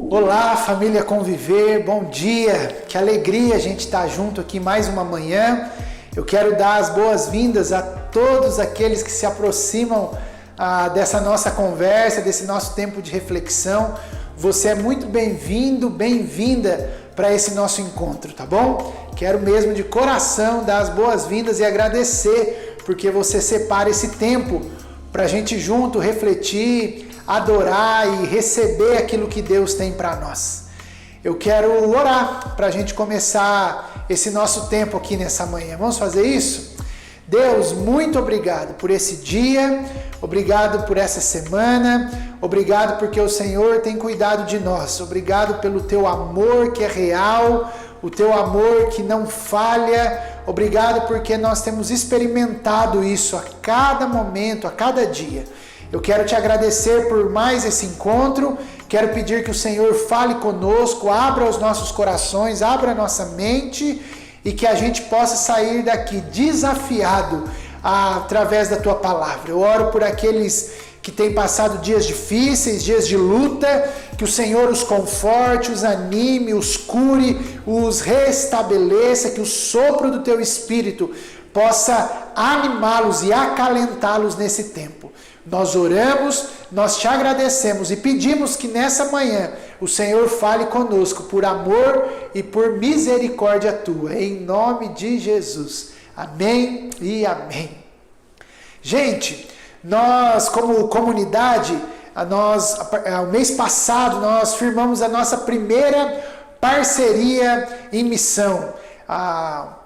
Olá, família Conviver, bom dia, que alegria a gente estar junto aqui mais uma manhã. Eu quero dar as boas-vindas a todos aqueles que se aproximam dessa nossa conversa, desse nosso tempo de reflexão. Você é muito bem-vindo, bem-vinda para esse nosso encontro, tá bom? Quero mesmo de coração dar as boas-vindas e agradecer porque você separa esse tempo para a gente junto refletir, adorar e receber aquilo que Deus tem para nós. Eu quero orar para a gente começar esse nosso tempo aqui nessa manhã. Vamos fazer isso? Deus, muito obrigado por esse dia, obrigado por essa semana, obrigado porque o Senhor tem cuidado de nós, obrigado pelo teu amor que é real, o teu amor que não falha, obrigado porque nós temos experimentado isso a cada momento, a cada dia. Eu quero te agradecer por mais esse encontro, quero pedir que o Senhor fale conosco, abra os nossos corações, abra a nossa mente e que a gente possa sair daqui desafiado através da tua palavra. Eu oro por aqueles que têm passado dias difíceis, dias de luta, que o Senhor os conforte, os anime, os cure, os restabeleça, que o sopro do teu Espírito possa animá-los e acalentá-los nesse tempo. Nós oramos, nós te agradecemos e pedimos que nessa manhã o Senhor fale conosco por amor e por misericórdia tua, em nome de Jesus. Amém e amém. Gente, nós como comunidade, o mês passado nós firmamos a nossa primeira parceria em missão.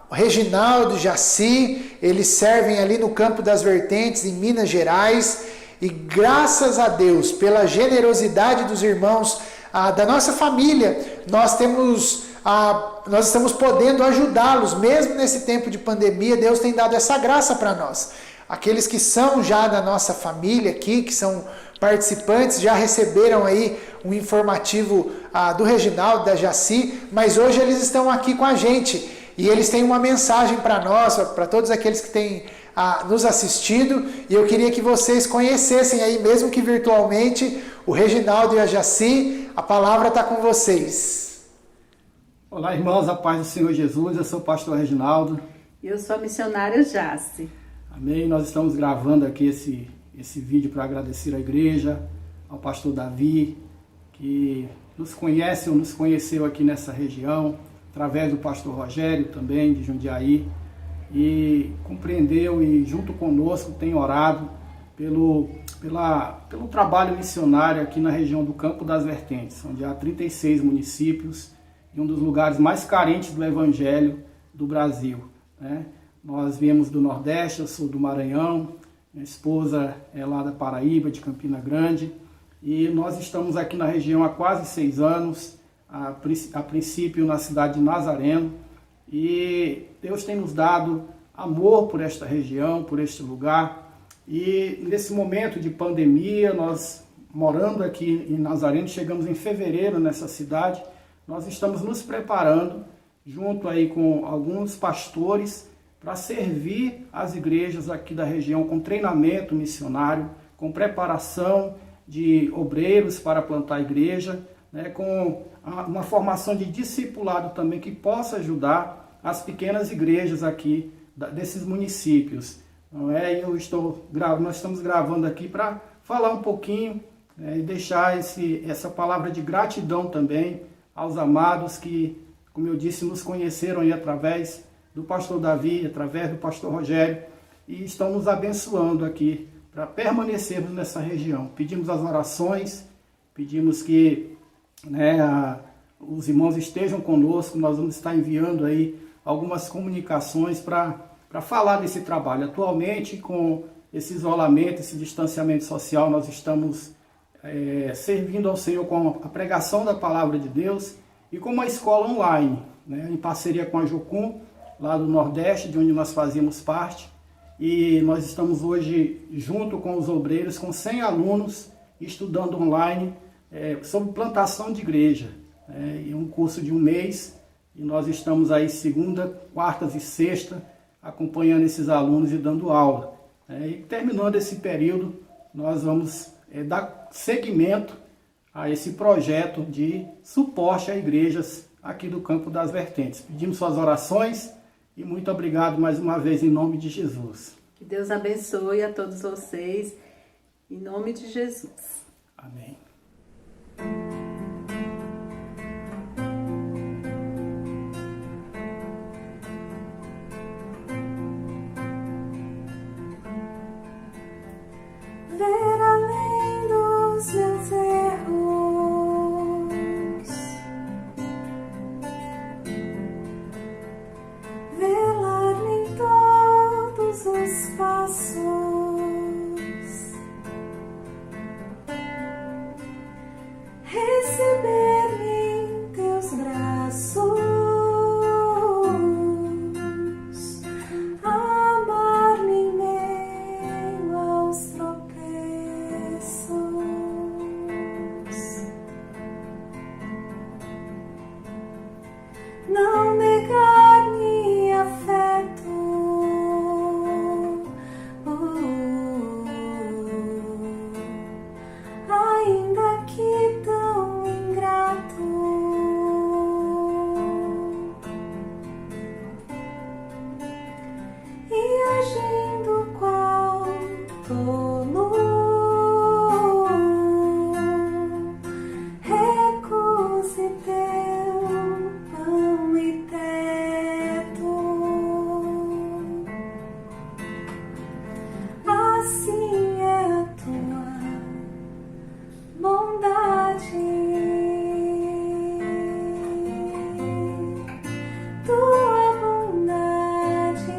O Reginaldo e Jaci, eles servem ali no Campo das Vertentes, em Minas Gerais, e graças a Deus, pela generosidade dos irmãos da nossa família, nós estamos podendo ajudá-los, mesmo nesse tempo de pandemia. Deus tem dado essa graça para nós. Aqueles que são já da nossa família aqui, que são participantes, já receberam aí um informativo do Reginaldo, da Jaci, mas hoje eles estão aqui com a gente. E eles têm uma mensagem para nós, para todos aqueles que têm nos assistido. E eu queria que vocês conhecessem aí, mesmo que virtualmente, o Reginaldo e a Jaci. A palavra está com vocês. Olá, irmãos, a paz do Senhor Jesus. Eu sou o pastor Reginaldo. Eu sou a missionária Jaci. Amém. Nós estamos gravando aqui esse vídeo para agradecer à igreja, ao pastor Davi, que nos conhece ou nos conheceu aqui nessa região, através do pastor Rogério também, de Jundiaí, e compreendeu e junto conosco tem orado pelo trabalho missionário aqui na região do Campo das Vertentes, onde há 36 municípios e um dos lugares mais carentes do Evangelho do Brasil, né? Nós viemos do Nordeste, eu sou do Maranhão, minha esposa é lá da Paraíba, de Campina Grande, e nós estamos aqui na região há quase 6 anos, a princípio na cidade de Nazareno, e Deus tem nos dado amor por esta região, por este lugar. E nesse momento de pandemia, nós morando aqui em Nazareno, chegamos em fevereiro nessa cidade, nós estamos nos preparando junto aí com alguns pastores para servir as igrejas aqui da região com treinamento missionário, com preparação de obreiros para plantar a igreja, né, com uma formação de discipulado também que possa ajudar as pequenas igrejas aqui desses municípios. Não é? Nós estamos gravando aqui para falar um pouquinho, e deixar essa palavra de gratidão também aos amados que, como eu disse, nos conheceram aí através do pastor Davi, através do pastor Rogério, e estão nos abençoando aqui para permanecermos nessa região. Pedimos as orações, pedimos que os irmãos estejam conosco. Nós vamos estar enviando aí algumas comunicações para falar desse trabalho. Atualmente, com esse isolamento, esse distanciamento social, nós estamos servindo ao Senhor com a pregação da Palavra de Deus e com uma escola online, em parceria com a Jocum, lá do Nordeste, de onde nós fazíamos parte. E nós estamos hoje, junto com os obreiros, com 100 alunos, estudando online sobre plantação de igreja. É um curso de um mês, e nós estamos aí segunda, quartas e sexta, acompanhando esses alunos e dando aula. E terminando esse período, nós vamos dar seguimento a esse projeto de suporte a igrejas aqui do Campo das Vertentes. Pedimos suas orações e muito obrigado mais uma vez em nome de Jesus. Que Deus abençoe a todos vocês, em nome de Jesus. Amém. Ver além dos meus erros, velar em todos os passos, receber-me em teus braços, amar-me em meio aos tropeços, não negar-me afeto, ainda que tão ingrato, e agindo qual tolo, recuse teu pão e teto. Assim é a tua bondade, tua bondade,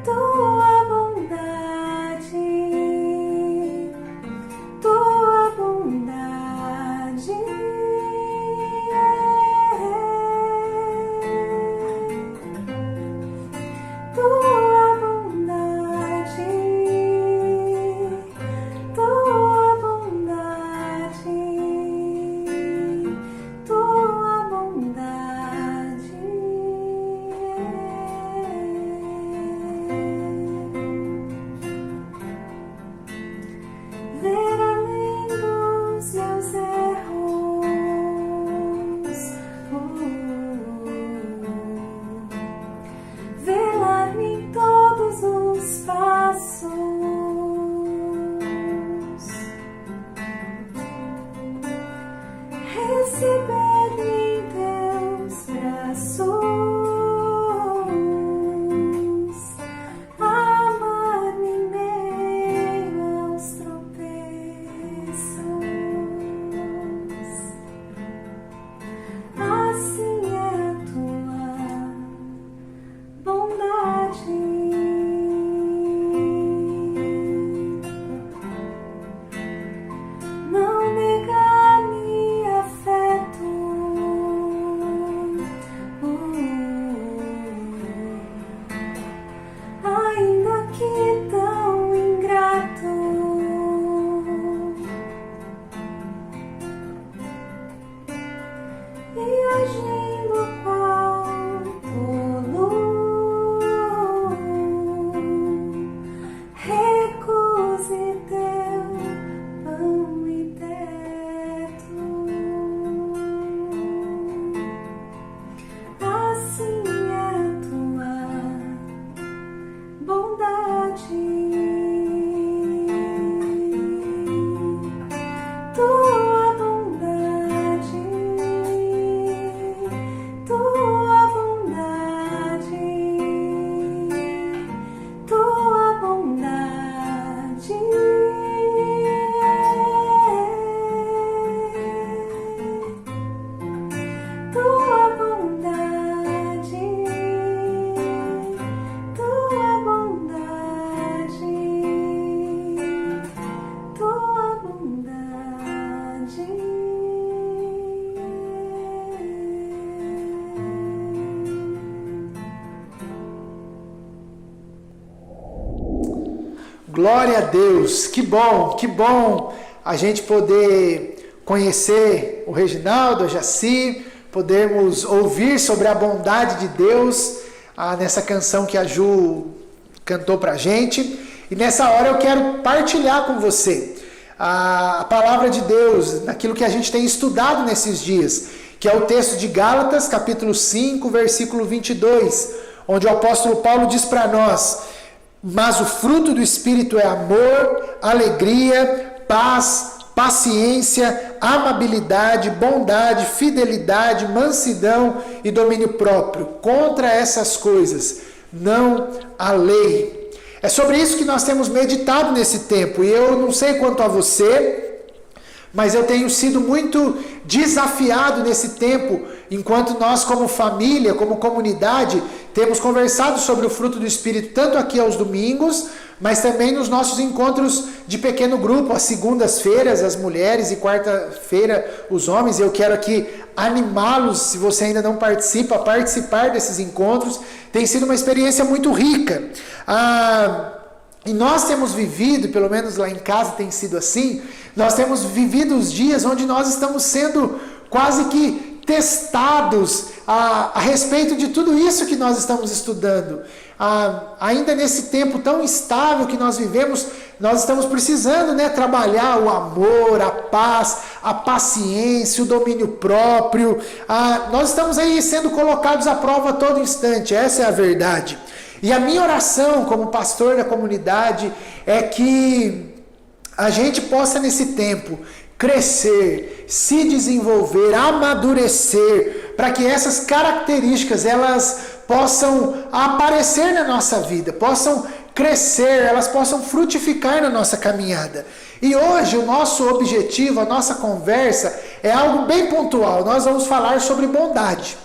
tua bondade, tua bondade, tua bondade, tua bondade, tua bondade. Ver além dos meus erros, velar-me em todos os passos, receber-me em teus braços, amar-me em meio aos tropeços. Assim é a tua bondade. Glória a Deus, que bom a gente poder conhecer o Reginaldo, a Jaci, podermos ouvir sobre a bondade de Deus nessa canção que a Ju cantou pra gente. E nessa hora eu quero partilhar com você a palavra de Deus, naquilo que a gente tem estudado nesses dias, que é o texto de Gálatas, capítulo 5, versículo 22, onde o apóstolo Paulo diz para nós: mas o fruto do Espírito é amor, alegria, paz, paciência, amabilidade, bondade, fidelidade, mansidão e domínio próprio. Contra essas coisas não há lei. É sobre isso que nós temos meditado nesse tempo. E eu não sei quanto a você, mas eu tenho sido muito desafiado nesse tempo, enquanto nós como família, como comunidade, temos conversado sobre o fruto do Espírito, tanto aqui aos domingos, mas também nos nossos encontros de pequeno grupo, às segundas-feiras, as mulheres, e quarta-feira, os homens. Eu quero aqui animá-los, se você ainda não participa, a participar desses encontros. Tem sido uma experiência muito rica. E nós temos vivido, pelo menos lá em casa tem sido assim, nós temos vivido os dias onde nós estamos sendo quase que testados a respeito de tudo isso que nós estamos estudando. Ainda nesse tempo tão instável que nós vivemos, nós estamos precisando, trabalhar o amor, a paz, a paciência, o domínio próprio. Nós estamos aí sendo colocados à prova a todo instante, essa é a verdade. E a minha oração como pastor da comunidade é que a gente possa nesse tempo crescer, se desenvolver, amadurecer, para que essas características elas possam aparecer na nossa vida, possam crescer, elas possam frutificar na nossa caminhada. E hoje o nosso objetivo, a nossa conversa é algo bem pontual. Nós vamos falar sobre bondade.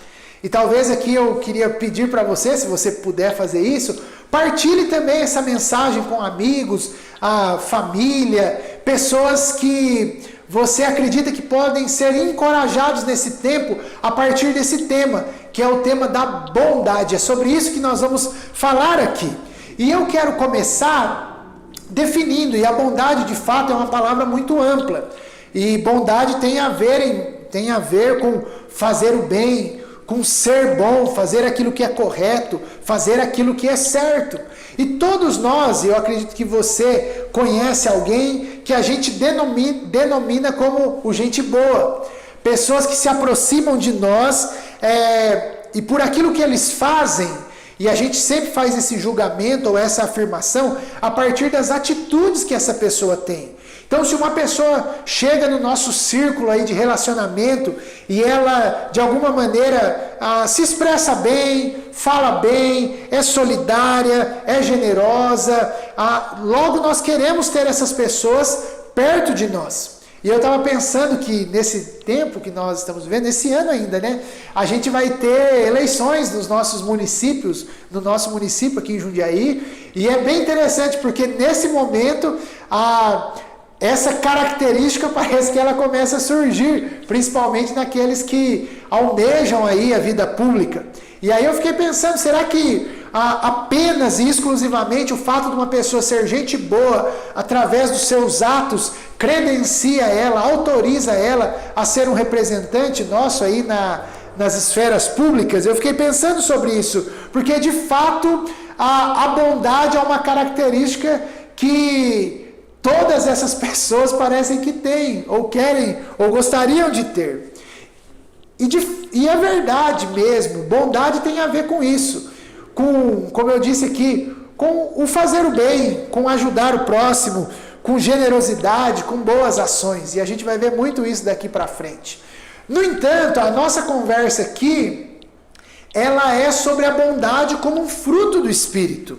E talvez aqui eu queria pedir para você, se você puder fazer isso, partilhe também essa mensagem com amigos, a família, pessoas que você acredita que podem ser encorajados nesse tempo a partir desse tema, que é o tema da bondade. É sobre isso que nós vamos falar aqui. E eu quero começar definindo, e a bondade de fato é uma palavra muito ampla. E bondade tem a ver com fazer o bem, com ser bom, fazer aquilo que é correto, fazer aquilo que é certo. E todos nós, eu acredito que você conhece alguém que a gente denomina como o gente boa. Pessoas que se aproximam de nós e por aquilo que eles fazem, e a gente sempre faz esse julgamento ou essa afirmação a partir das atitudes que essa pessoa tem. Então, se uma pessoa chega no nosso círculo aí de relacionamento e ela, de alguma maneira, se expressa bem, fala bem, é solidária, é generosa, logo nós queremos ter essas pessoas perto de nós. E eu estava pensando que nesse tempo que nós estamos vivendo, esse ano ainda, a gente vai ter eleições nos nossos municípios, no nosso município aqui em Jundiaí, e é bem interessante porque nesse momento essa característica parece que ela começa a surgir, principalmente naqueles que almejam aí a vida pública. E aí eu fiquei pensando, será que apenas e exclusivamente o fato de uma pessoa ser gente boa, através dos seus atos, credencia ela, autoriza ela a ser um representante nosso aí nas esferas públicas? Eu fiquei pensando sobre isso, porque de fato a bondade é uma característica que todas essas pessoas parecem que têm, ou querem, ou gostariam de ter. E é verdade mesmo, bondade tem a ver com isso. Como eu disse aqui, com o fazer o bem, com ajudar o próximo, com generosidade, com boas ações. E a gente vai ver muito isso daqui para frente. No entanto, a nossa conversa aqui, ela é sobre a bondade como um fruto do Espírito.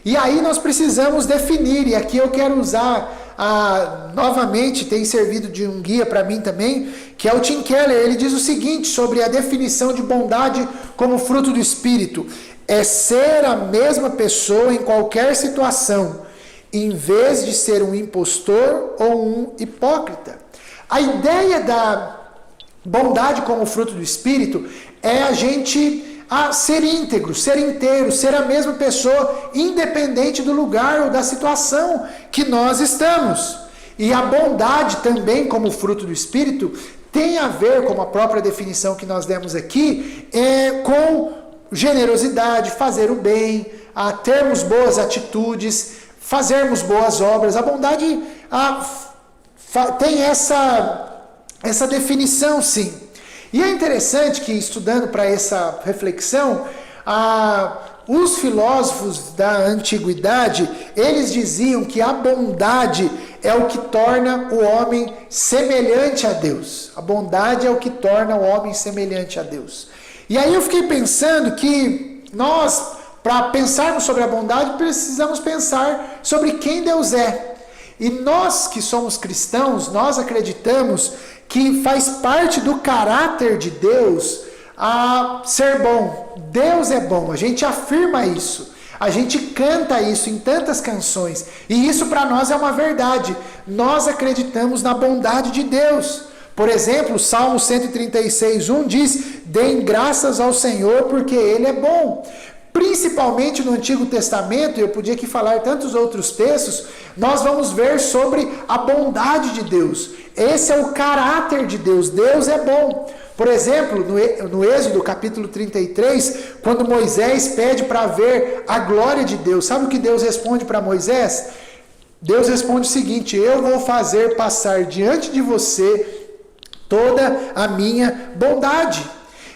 E aí nós precisamos definir, e aqui eu quero usar, novamente, tem servido de um guia para mim também, que é o Tim Keller. Ele diz o seguinte sobre a definição de bondade como fruto do Espírito: é ser a mesma pessoa em qualquer situação, em vez de ser um impostor ou um hipócrita. A ideia da bondade como fruto do Espírito é a gente a ser íntegro, ser inteiro, ser a mesma pessoa, independente do lugar ou da situação que nós estamos. E a bondade também, como fruto do Espírito, tem a ver, como a própria definição que nós demos aqui, com generosidade, fazer o bem, termos boas atitudes, fazermos boas obras. A bondade tem essa definição, sim. E é interessante que, estudando para essa reflexão, os filósofos da antiguidade, eles diziam que a bondade é o que torna o homem semelhante a Deus. A bondade é o que torna o homem semelhante a Deus. E aí eu fiquei pensando que nós, para pensarmos sobre a bondade, precisamos pensar sobre quem Deus é. E nós que somos cristãos, nós acreditamos que faz parte do caráter de Deus ser bom. Deus é bom, a gente afirma isso. A gente canta isso em tantas canções. E isso para nós é uma verdade. Nós acreditamos na bondade de Deus. Por exemplo, Salmo 136:1 diz: deem graças ao Senhor porque Ele é bom. Principalmente no Antigo Testamento, eu podia aqui falar tantos outros textos, nós vamos ver sobre a bondade de Deus. Esse é o caráter de Deus. Deus é bom. Por exemplo, no Êxodo capítulo 33, quando Moisés pede para ver a glória de Deus, sabe o que Deus responde para Moisés? Deus responde o seguinte: eu vou fazer passar diante de você toda a minha bondade.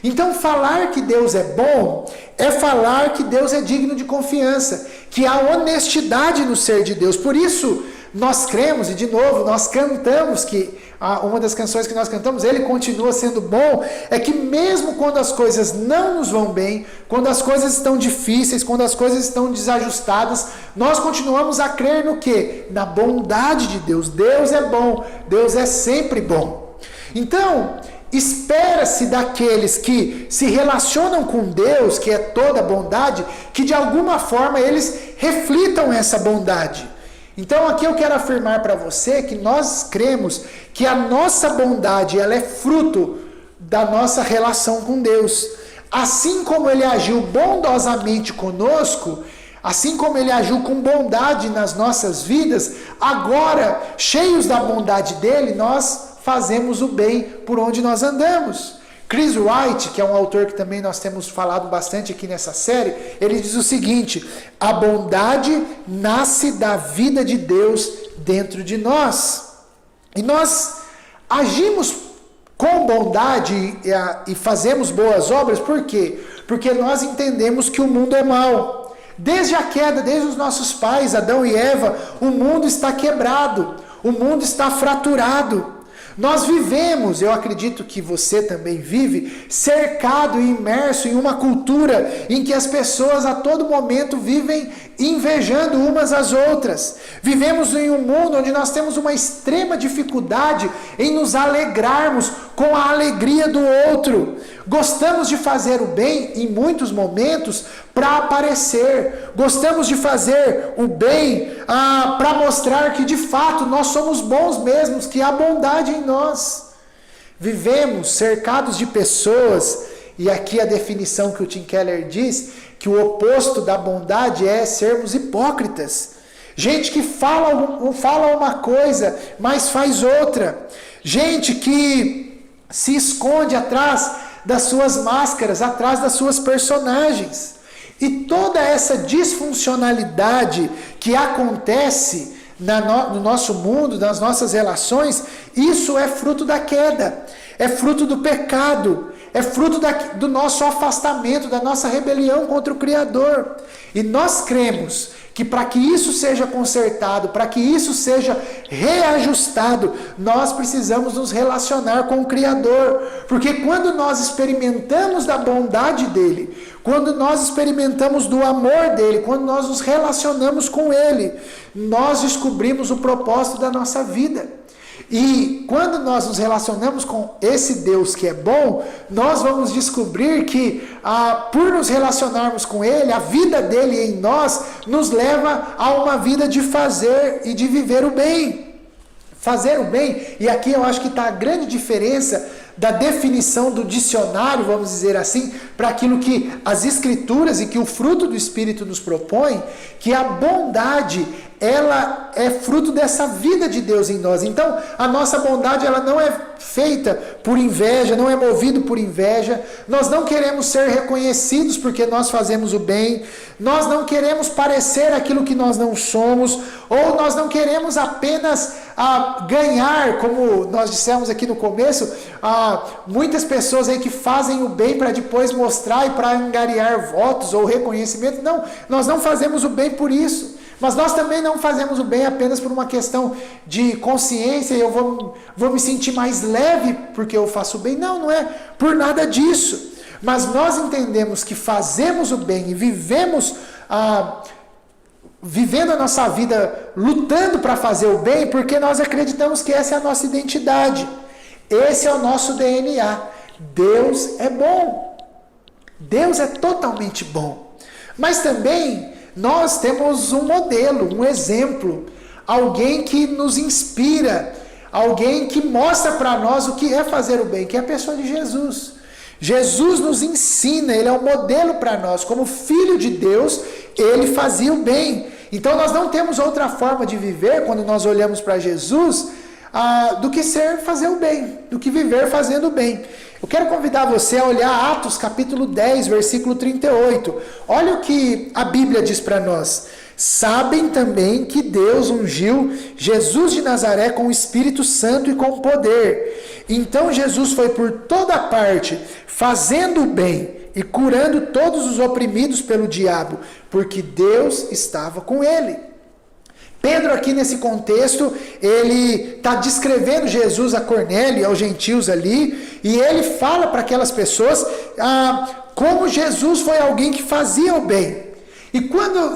Então, falar que Deus é bom é falar que Deus é digno de confiança, que há honestidade no ser de Deus. Por isso, nós cremos, e de novo, nós cantamos que uma das canções que nós cantamos, Ele continua sendo bom, é que mesmo quando as coisas não nos vão bem, quando as coisas estão difíceis, quando as coisas estão desajustadas, nós continuamos a crer no quê? Na bondade de Deus. Deus é bom, Deus é sempre bom. Então, espera-se daqueles que se relacionam com Deus, que é toda bondade, que de alguma forma eles reflitam essa bondade. Então aqui eu quero afirmar para você que nós cremos que a nossa bondade, ela é fruto da nossa relação com Deus. Assim como Ele agiu bondosamente conosco, assim como Ele agiu com bondade nas nossas vidas, agora, cheios da bondade dEle, nós fazemos o bem por onde nós andamos. Chris Wright, que é um autor que também nós temos falado bastante aqui nessa série, ele diz o seguinte: a bondade nasce da vida de Deus dentro de nós. E nós agimos com bondade e fazemos boas obras, por quê? Porque nós entendemos que o mundo é mau. Desde a queda, desde os nossos pais, Adão e Eva, o mundo está quebrado, o mundo está fraturado. Nós vivemos, eu acredito que você também vive, cercado e imerso em uma cultura em que as pessoas a todo momento vivem invejando umas às outras. Vivemos em um mundo onde nós temos uma extrema dificuldade em nos alegrarmos com a alegria do outro. Gostamos de fazer o bem em muitos momentos para aparecer. Gostamos de fazer o bem para mostrar que de fato nós somos bons mesmos, que há bondade em nós. Vivemos cercados de pessoas, e aqui a definição que o Tim Keller diz, que o oposto da bondade é sermos hipócritas. Gente que fala uma coisa, mas faz outra. Gente que se esconde atrás das suas máscaras, atrás das suas personagens. E toda essa disfuncionalidade que acontece no nosso mundo, nas nossas relações, isso é fruto da queda, é fruto do pecado, é fruto do nosso afastamento, da nossa rebelião contra o Criador. E nós cremos que para que isso seja consertado, para que isso seja reajustado, nós precisamos nos relacionar com o Criador. Porque quando nós experimentamos da bondade dEle, quando nós experimentamos do amor dEle, quando nós nos relacionamos com Ele, nós descobrimos o propósito da nossa vida. E quando nós nos relacionamos com esse Deus que é bom, nós vamos descobrir que por nos relacionarmos com Ele, a vida dEle em nós nos leva a uma vida de fazer e de viver o bem. Fazer o bem, e aqui eu acho que está a grande diferença da definição do dicionário, vamos dizer assim, para aquilo que as Escrituras e que o fruto do Espírito nos propõe, que a bondade, ela é fruto dessa vida de Deus em nós. Então, a nossa bondade, ela não é feita por inveja, não é movido por inveja. Nós não queremos ser reconhecidos porque nós fazemos o bem. Nós não queremos parecer aquilo que nós não somos. Ou nós não queremos apenas ganhar, como nós dissemos aqui no começo, muitas pessoas aí que fazem o bem para depois mostrar e para angariar votos ou reconhecimento. Não, nós não fazemos o bem por isso. Mas nós também não fazemos o bem apenas por uma questão de consciência e eu vou me sentir mais leve porque eu faço o bem. Não, não é por nada disso. Mas nós entendemos que fazemos o bem e vivendo a nossa vida lutando para fazer o bem porque nós acreditamos que essa é a nossa identidade. Esse é o nosso DNA. Deus é bom. Deus é totalmente bom. Mas também nós temos um modelo, um exemplo, alguém que nos inspira, alguém que mostra para nós o que é fazer o bem, que é a pessoa de Jesus. Jesus nos ensina, ele é um modelo para nós, como filho de Deus, ele fazia o bem. Então nós não temos outra forma de viver, quando nós olhamos para Jesus, do que fazer o bem, do que viver fazendo o bem. Eu quero convidar você a olhar Atos capítulo 10, versículo 38. Olha o que a Bíblia diz para nós. Sabem também que Deus ungiu Jesus de Nazaré com o Espírito Santo e com poder. Então Jesus foi por toda parte, fazendo o bem e curando todos os oprimidos pelo diabo, porque Deus estava com ele. Pedro aqui nesse contexto, ele está descrevendo Jesus a Cornélio e aos gentios ali, e ele fala para aquelas pessoas como Jesus foi alguém que fazia o bem. E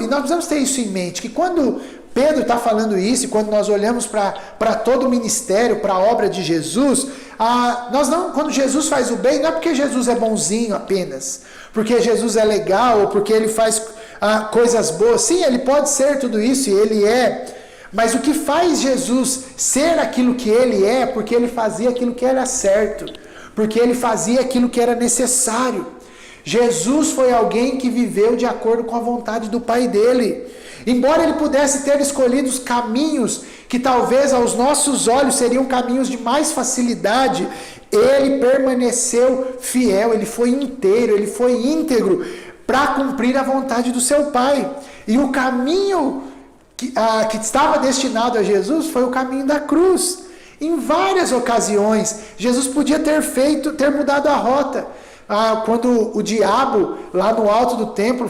nós precisamos ter isso em mente, que quando Pedro está falando isso, e quando nós olhamos para todo o ministério, para a obra de Jesus, quando Jesus faz o bem, não é porque Jesus é bonzinho apenas, porque Jesus é legal, ou porque ele faz coisas boas. Sim, ele pode ser tudo isso, e ele é, mas o que faz Jesus ser aquilo que ele é, porque ele fazia aquilo que era certo, porque ele fazia aquilo que era necessário. Jesus foi alguém que viveu de acordo com a vontade do Pai dele. Embora ele pudesse ter escolhido os caminhos que talvez aos nossos olhos seriam caminhos de mais facilidade, ele permaneceu fiel, ele foi inteiro, ele foi íntegro para cumprir a vontade do seu Pai. E o caminho que estava destinado a Jesus foi o caminho da cruz. Em várias ocasiões, Jesus podia ter mudado a rota. Quando o diabo, lá no alto do templo,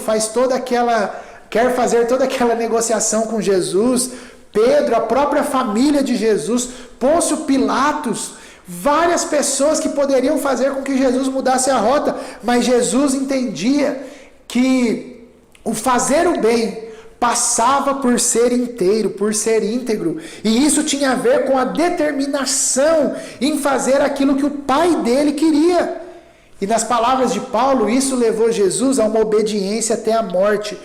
quer fazer toda aquela negociação com Jesus, Pedro, a própria família de Jesus, Pôncio Pilatos, várias pessoas que poderiam fazer com que Jesus mudasse a rota, mas Jesus entendia que o fazer o bem passava por ser inteiro, por ser íntegro, e isso tinha a ver com a determinação em fazer aquilo que o Pai dele queria. E nas palavras de Paulo, isso levou Jesus a uma obediência até a morte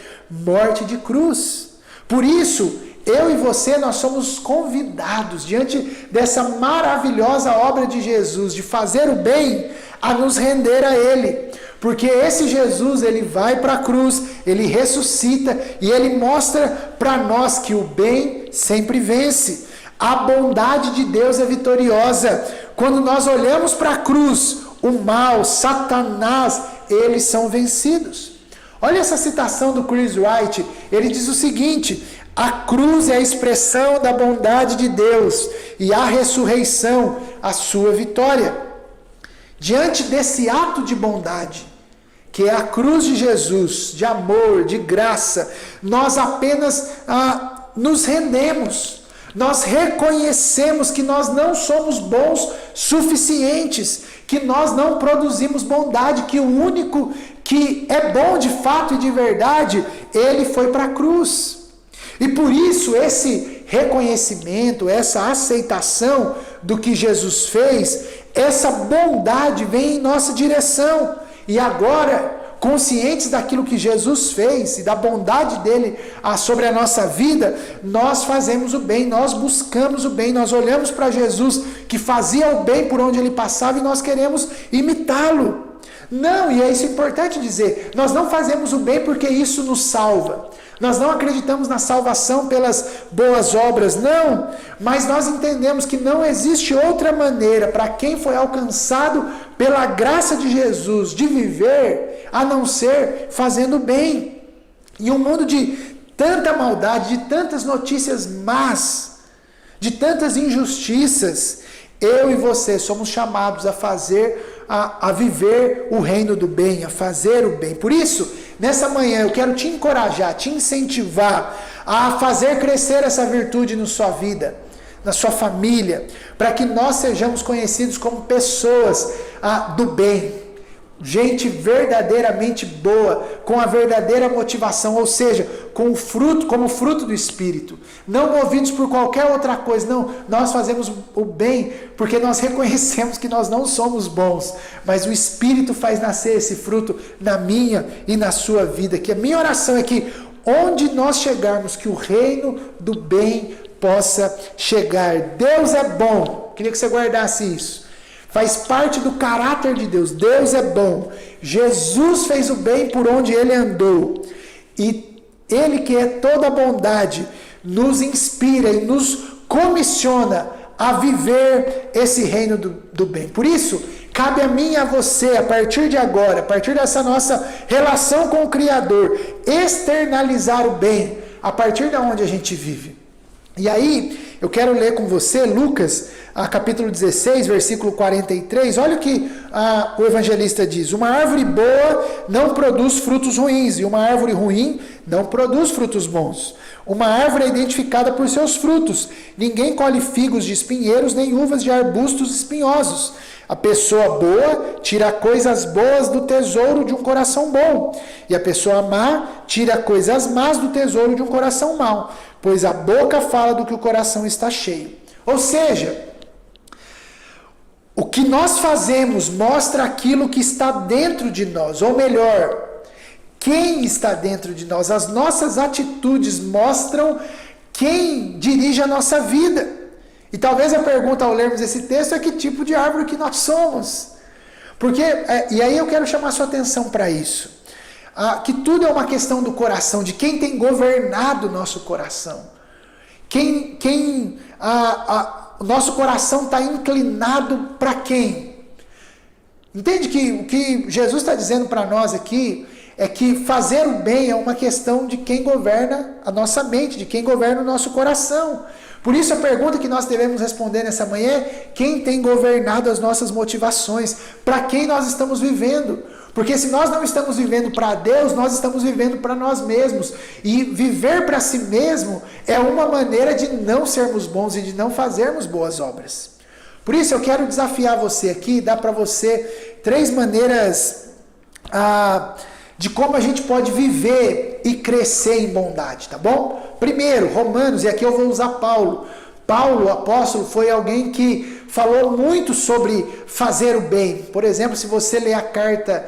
de cruz. Por isso, eu e você, nós somos convidados, diante dessa maravilhosa obra de Jesus, de fazer o bem, a nos render a Ele. Porque esse Jesus, ele vai para a cruz, ele ressuscita e ele mostra para nós que o bem sempre vence. A bondade de Deus é vitoriosa. Quando nós olhamos para a cruz, o mal, Satanás, eles são vencidos. Olha essa citação do Chris Wright. Ele diz o seguinte: a cruz é a expressão da bondade de Deus e a ressurreição, a sua vitória. Diante desse ato de bondade, que é a cruz de Jesus, de amor, de graça, nós apenas nos rendemos. Nós reconhecemos que nós não somos bons suficientes, que nós não produzimos bondade, que o único que é bom de fato e de verdade, ele foi para a cruz. E por isso esse reconhecimento, essa aceitação do que Jesus fez, essa bondade vem em nossa direção. E agora, conscientes daquilo que Jesus fez e da bondade dele sobre a nossa vida, nós fazemos o bem, nós buscamos o bem, nós olhamos para Jesus que fazia o bem por onde ele passava e nós queremos imitá-lo. Não, e é isso importante dizer, nós não fazemos o bem porque isso nos salva. Nós não acreditamos na salvação pelas boas obras, não. Mas nós entendemos que não existe outra maneira para quem foi alcançado pela graça de Jesus de viver, a não ser fazendo bem. Em um mundo de tanta maldade, de tantas notícias más, de tantas injustiças, eu e você somos chamados a viver o reino do bem, a fazer o bem. Por isso, nessa manhã eu quero te encorajar, te incentivar a fazer crescer essa virtude na sua vida, na sua família, para que nós sejamos conhecidos como pessoas do bem. Gente verdadeiramente boa, com a verdadeira motivação, ou seja, com o fruto, como fruto do Espírito, não movidos por qualquer outra coisa. Não, nós fazemos o bem porque nós reconhecemos que nós não somos bons, mas o Espírito faz nascer esse fruto na minha e na sua vida. Que a minha oração é que onde nós chegarmos, que o reino do bem possa chegar. Deus é bom. Queria que você guardasse isso. Faz parte do caráter de Deus. Deus é bom. Jesus fez o bem por onde ele andou. E ele, que é toda bondade, nos inspira e nos comissiona a viver esse reino do bem. Por isso, cabe a mim e a você, a partir de agora, a partir dessa nossa relação com o Criador, externalizar o bem a partir de onde a gente vive. E aí, eu quero ler com você Lucas, capítulo 16, versículo 43. Olha o que o evangelista diz: uma árvore boa não produz frutos ruins, e uma árvore ruim não produz frutos bons. Uma árvore é identificada por seus frutos. Ninguém colhe figos de espinheiros, nem uvas de arbustos espinhosos. A pessoa boa tira coisas boas do tesouro de um coração bom, e a pessoa má tira coisas más do tesouro de um coração mau, pois a boca fala do que o coração está cheio. Ou seja, o que nós fazemos mostra aquilo que está dentro de nós, ou melhor, quem está dentro de nós. As nossas atitudes mostram quem dirige a nossa vida. E talvez a pergunta ao lermos esse texto é que tipo de árvore que nós somos. Porque, e aí eu quero chamar sua atenção para isso. Que tudo é uma questão do coração, de quem tem governado o nosso coração. O nosso coração está inclinado para quem? Entende que o que Jesus está dizendo para nós aqui é que fazer o bem é uma questão de quem governa a nossa mente, de quem governa o nosso coração. Por isso a pergunta que nós devemos responder nessa manhã é: quem tem governado as nossas motivações? Para quem nós estamos vivendo? Porque se nós não estamos vivendo para Deus, nós estamos vivendo para nós mesmos. E viver para si mesmo é uma maneira de não sermos bons e de não fazermos boas obras. Por isso eu quero desafiar você aqui, dar para você 3 maneiras de como a gente pode viver e crescer em bondade, tá bom? Primeiro, Romanos, e aqui eu vou usar Paulo. Paulo, o apóstolo, foi alguém que falou muito sobre fazer o bem. Por exemplo, se você ler a carta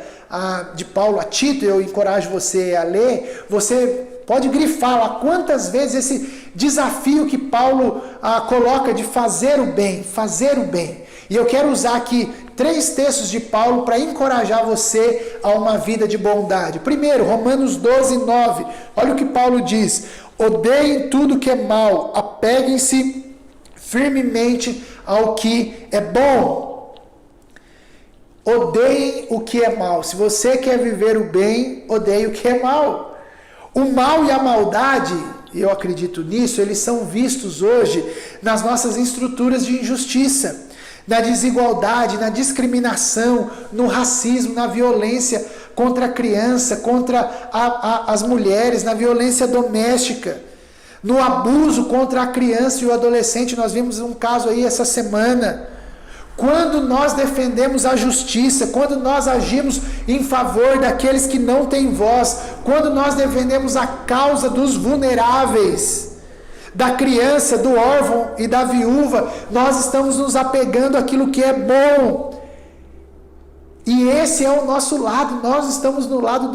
de Paulo a Tito, eu encorajo você a ler, você pode grifar lá quantas vezes esse desafio que Paulo coloca de fazer o bem, fazer o bem. E eu quero usar aqui 3 textos de Paulo para encorajar você a uma vida de bondade. Primeiro, Romanos 12, 9. Olha o que Paulo diz: odeiem tudo que é mal, apeguem-se firmemente ao que é bom. Odeiem o que é mal. Se você quer viver o bem, odeie o que é mal. O mal e a maldade, eu acredito nisso, eles são vistos hoje nas nossas estruturas de injustiça, na desigualdade, na discriminação, no racismo, na violência contra a criança, contra as mulheres, na violência doméstica, no abuso contra a criança e o adolescente. Nós vimos um caso aí essa semana. Quando nós defendemos a justiça, quando nós agimos em favor daqueles que não têm voz, quando nós defendemos a causa dos vulneráveis, da criança, do órfão e da viúva, nós estamos nos apegando àquilo que é bom. E esse é o nosso lado, nós estamos no lado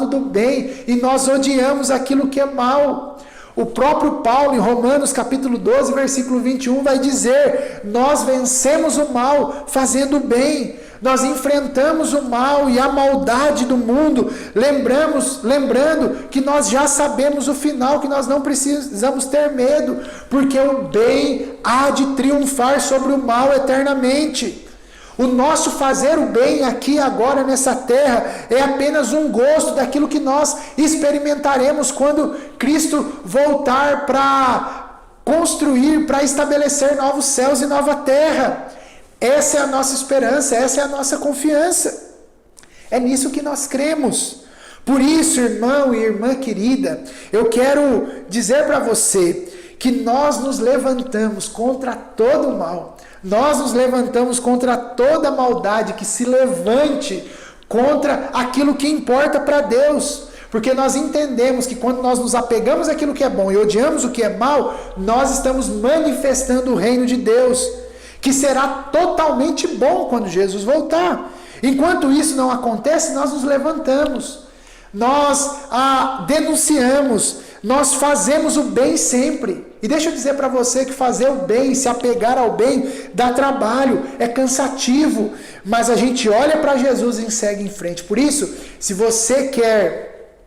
do bem, e nós odiamos aquilo que é mal. O próprio Paulo, em Romanos capítulo 12, versículo 21, vai dizer: nós vencemos o mal fazendo o bem. Nós enfrentamos o mal e a maldade do mundo, lembrando que nós já sabemos o final, que nós não precisamos ter medo, porque o bem há de triunfar sobre o mal eternamente. O nosso fazer o bem aqui agora nessa terra é apenas um gosto daquilo que nós experimentaremos quando Cristo voltar para construir, para estabelecer novos céus e nova terra. Essa é a nossa esperança, essa é a nossa confiança. É nisso que nós cremos. Por isso, irmão e irmã querida, eu quero dizer para você que nós nos levantamos contra todo o mal. Nós nos levantamos contra toda maldade que se levante contra aquilo que importa para Deus. Porque nós entendemos que quando nós nos apegamos àquilo que é bom e odiamos o que é mal, nós estamos manifestando o reino de Deus, que será totalmente bom quando Jesus voltar. Enquanto isso não acontece, nós nos levantamos, nós denunciamos, nós fazemos o bem sempre. E deixa eu dizer para você que fazer o bem, se apegar ao bem, dá trabalho, é cansativo, mas a gente olha para Jesus e segue em frente. Por isso, se você quer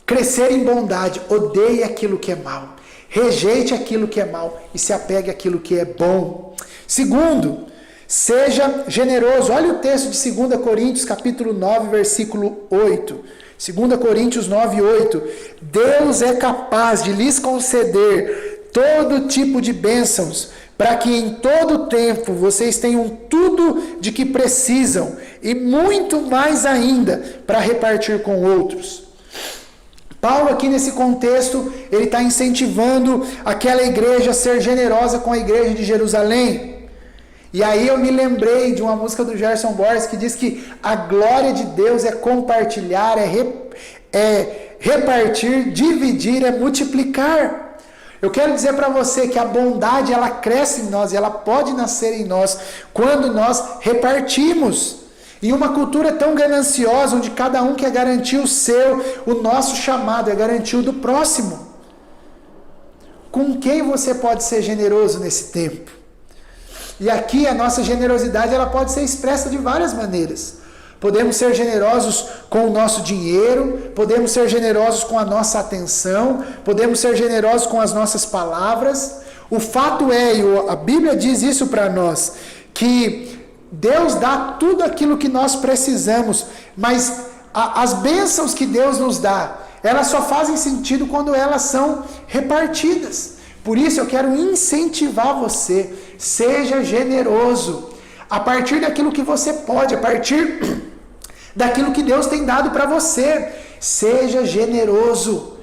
crescer em bondade, odeie aquilo que é mal, rejeite aquilo que é mal e se apegue àquilo que é bom. Segundo, seja generoso. Olha o texto de 2 Coríntios, capítulo 9, versículo 8. 2 Coríntios 9, 8. Deus é capaz de lhes conceder todo tipo de bênçãos, para que em todo tempo vocês tenham tudo de que precisam, e muito mais ainda, para repartir com outros. Paulo aqui nesse contexto, ele está incentivando aquela igreja a ser generosa com a igreja de Jerusalém. E aí eu me lembrei de uma música do Gerson Borges que diz que a glória de Deus é compartilhar, é repartir, dividir, é multiplicar. Eu quero dizer para você que a bondade ela cresce em nós, e ela pode nascer em nós quando nós repartimos. Em uma cultura tão gananciosa, onde cada um quer garantir o nosso chamado é garantir o do próximo. Com quem você pode ser generoso nesse tempo? E aqui a nossa generosidade ela pode ser expressa de várias maneiras. Podemos ser generosos com o nosso dinheiro, podemos ser generosos com a nossa atenção, podemos ser generosos com as nossas palavras. O fato é, e a Bíblia diz isso para nós, que Deus dá tudo aquilo que nós precisamos, mas as bênçãos que Deus nos dá, elas só fazem sentido quando elas são repartidas. Por isso eu quero incentivar você, seja generoso, a partir daquilo que você pode, a partir daquilo que Deus tem dado para você. Seja generoso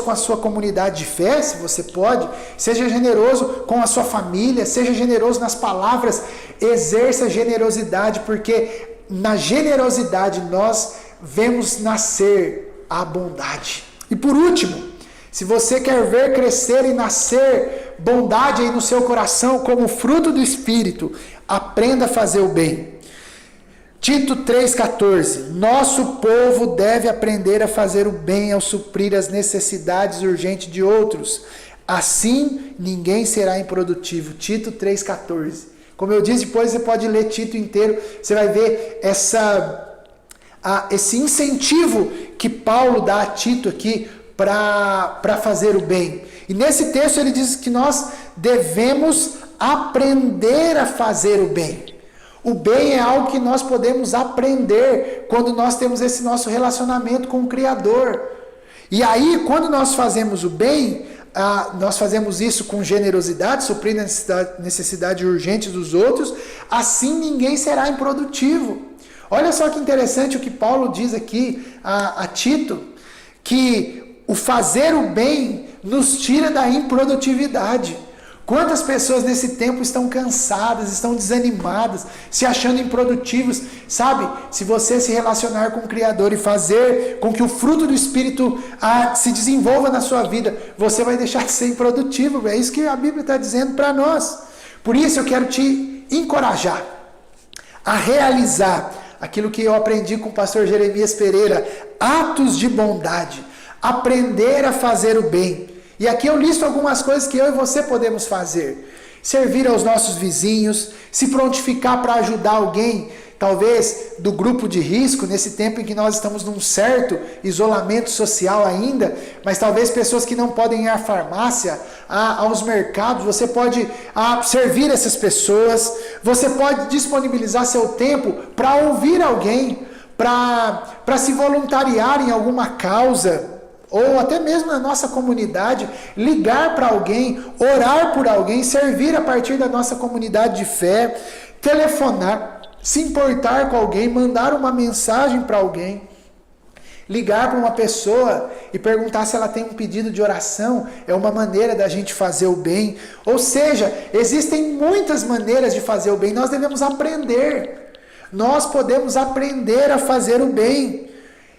com a sua comunidade de fé, se você pode, seja generoso com a sua família, seja generoso nas palavras, exerça generosidade, porque na generosidade nós vemos nascer a bondade. E por último, se você quer ver crescer e nascer bondade aí no seu coração como fruto do Espírito, aprenda a fazer o bem. Tito 3,14. Nosso povo deve aprender a fazer o bem ao suprir as necessidades urgentes de outros. Assim, ninguém será improdutivo. Tito 3,14. Como eu disse, depois você pode ler Tito inteiro, você vai ver esse incentivo que Paulo dá a Tito aqui para fazer o bem. E nesse texto ele diz que nós devemos aprender a fazer o bem. O bem é algo que nós podemos aprender quando nós temos esse nosso relacionamento com o Criador. E aí, quando nós fazemos o bem, nós fazemos isso com generosidade, suprindo a necessidade urgente dos outros, assim ninguém será improdutivo. Olha só que interessante o que Paulo diz aqui a Tito, que o fazer o bem nos tira da improdutividade. Quantas pessoas nesse tempo estão cansadas, estão desanimadas, se achando improdutivos, sabe? Se você se relacionar com o Criador e fazer com que o fruto do Espírito se desenvolva na sua vida, você vai deixar de ser improdutivo. É isso que a Bíblia está dizendo para nós. Por isso eu quero te encorajar a realizar aquilo que eu aprendi com o pastor Jeremias Pereira, atos de bondade, aprender a fazer o bem. E aqui eu listo algumas coisas que eu e você podemos fazer. Servir aos nossos vizinhos, se prontificar para ajudar alguém, talvez do grupo de risco, nesse tempo em que nós estamos num certo isolamento social ainda, mas talvez pessoas que não podem ir à farmácia, aos mercados, você pode servir essas pessoas, você pode disponibilizar seu tempo para ouvir alguém, para se voluntariar em alguma causa, ou até mesmo na nossa comunidade, ligar para alguém, orar por alguém, servir a partir da nossa comunidade de fé, telefonar, se importar com alguém, mandar uma mensagem para alguém, ligar para uma pessoa e perguntar se ela tem um pedido de oração, é uma maneira da gente fazer o bem. Ou seja, existem muitas maneiras de fazer o bem, nós devemos aprender. Nós podemos aprender a fazer o bem.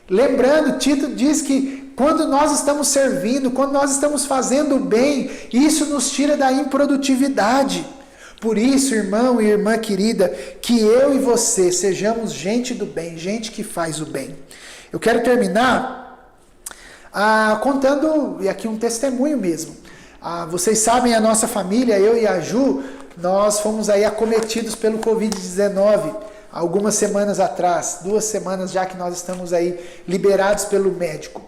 Lembrando, Tito diz que quando nós estamos servindo, quando nós estamos fazendo o bem, isso nos tira da improdutividade. Por isso, irmão e irmã querida, que eu e você sejamos gente do bem, gente que faz o bem. Eu quero terminar contando, e aqui um testemunho mesmo. Vocês sabem, a nossa família, eu e a Ju, nós fomos aí acometidos pelo Covid-19 algumas semanas atrás, 2 semanas já que nós estamos aí liberados pelo médico.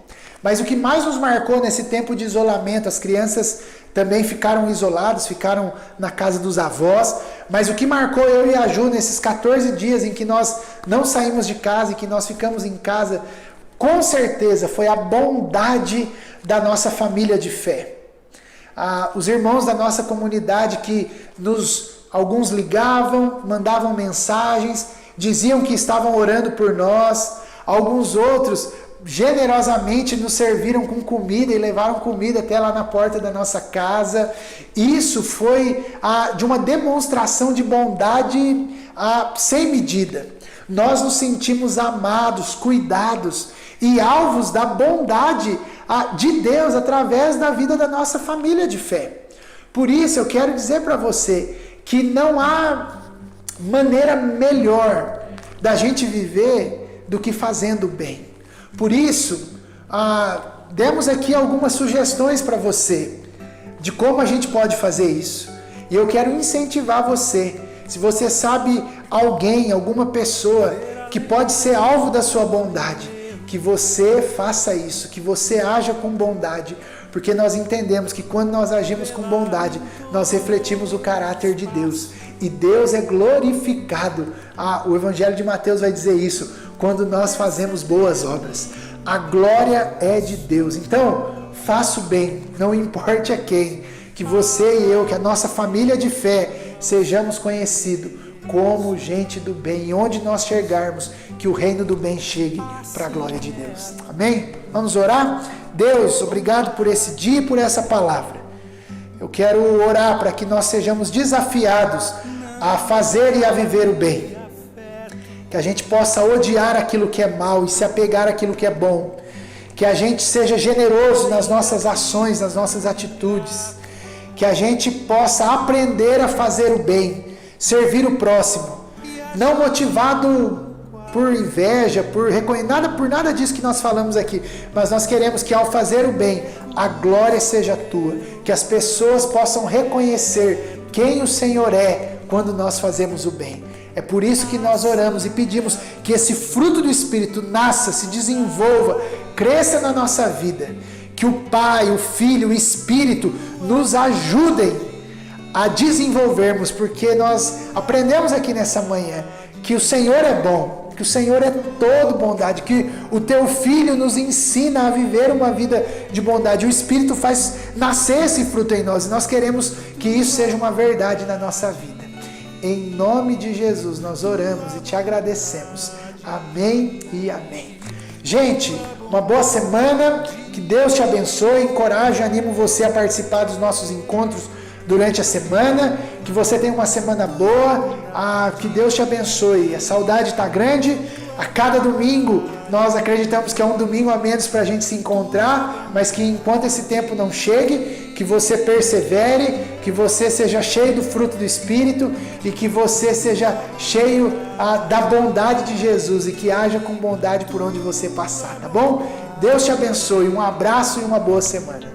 Mas o que mais nos marcou nesse tempo de isolamento, as crianças também ficaram isoladas, ficaram na casa dos avós, mas o que marcou eu e a Ju nesses 14 dias em que nós não saímos de casa e que nós ficamos em casa, com certeza foi a bondade da nossa família de fé. Os irmãos da nossa comunidade que alguns ligavam, mandavam mensagens, diziam que estavam orando por nós, alguns outros generosamente nos serviram com comida e levaram comida até lá na porta da nossa casa. Isso foi de uma demonstração de bondade sem medida. Nós nos sentimos amados, cuidados e alvos da bondade de Deus através da vida da nossa família de fé. Por isso eu quero dizer para você que não há maneira melhor da gente viver do que fazendo o bem. Por isso, demos aqui algumas sugestões para você de como a gente pode fazer isso. E eu quero incentivar você. Se você sabe alguém, alguma pessoa que pode ser alvo da sua bondade, que você faça isso, que você haja com bondade, porque nós entendemos que quando nós agimos com bondade, nós refletimos o caráter de Deus. E Deus é glorificado. O Evangelho de Mateus vai dizer isso, quando nós fazemos boas obras. A glória é de Deus. Então, faça o bem, não importe a quem, que você e eu, que a nossa família de fé, sejamos conhecidos como gente do bem. E onde nós chegarmos, que o reino do bem chegue para a glória de Deus. Amém? Vamos orar? Deus, obrigado por esse dia e por essa palavra. Eu quero orar para que nós sejamos desafiados a fazer e a viver o bem. Que a gente possa odiar aquilo que é mal e se apegar àquilo que é bom. Que a gente seja generoso nas nossas ações, nas nossas atitudes. Que a gente possa aprender a fazer o bem, servir o próximo. Não motivado por inveja, por nada disso que nós falamos aqui. Mas nós queremos que ao fazer o bem, a glória seja tua. Que as pessoas possam reconhecer quem o Senhor é quando nós fazemos o bem. É por isso que nós oramos e pedimos que esse fruto do Espírito nasça, se desenvolva, cresça na nossa vida. Que o Pai, o Filho, o Espírito nos ajudem a desenvolvermos, porque nós aprendemos aqui nessa manhã que o Senhor é bom, que o Senhor é todo bondade, que o Teu Filho nos ensina a viver uma vida de bondade. O Espírito faz nascer esse fruto em nós e nós queremos que isso seja uma verdade na nossa vida. Em nome de Jesus nós oramos e te agradecemos. Amém e amém. Gente, uma boa semana, que Deus te abençoe, encoraje, animo você a participar dos nossos encontros durante a semana, que você tenha uma semana boa, que Deus te abençoe. A saudade está grande, a cada domingo nós acreditamos que é um domingo a menos para a gente se encontrar, mas que enquanto esse tempo não chegue, que você persevere, que você seja cheio do fruto do Espírito e que você seja cheio da bondade de Jesus e que haja com bondade por onde você passar, tá bom? Deus te abençoe, um abraço e uma boa semana.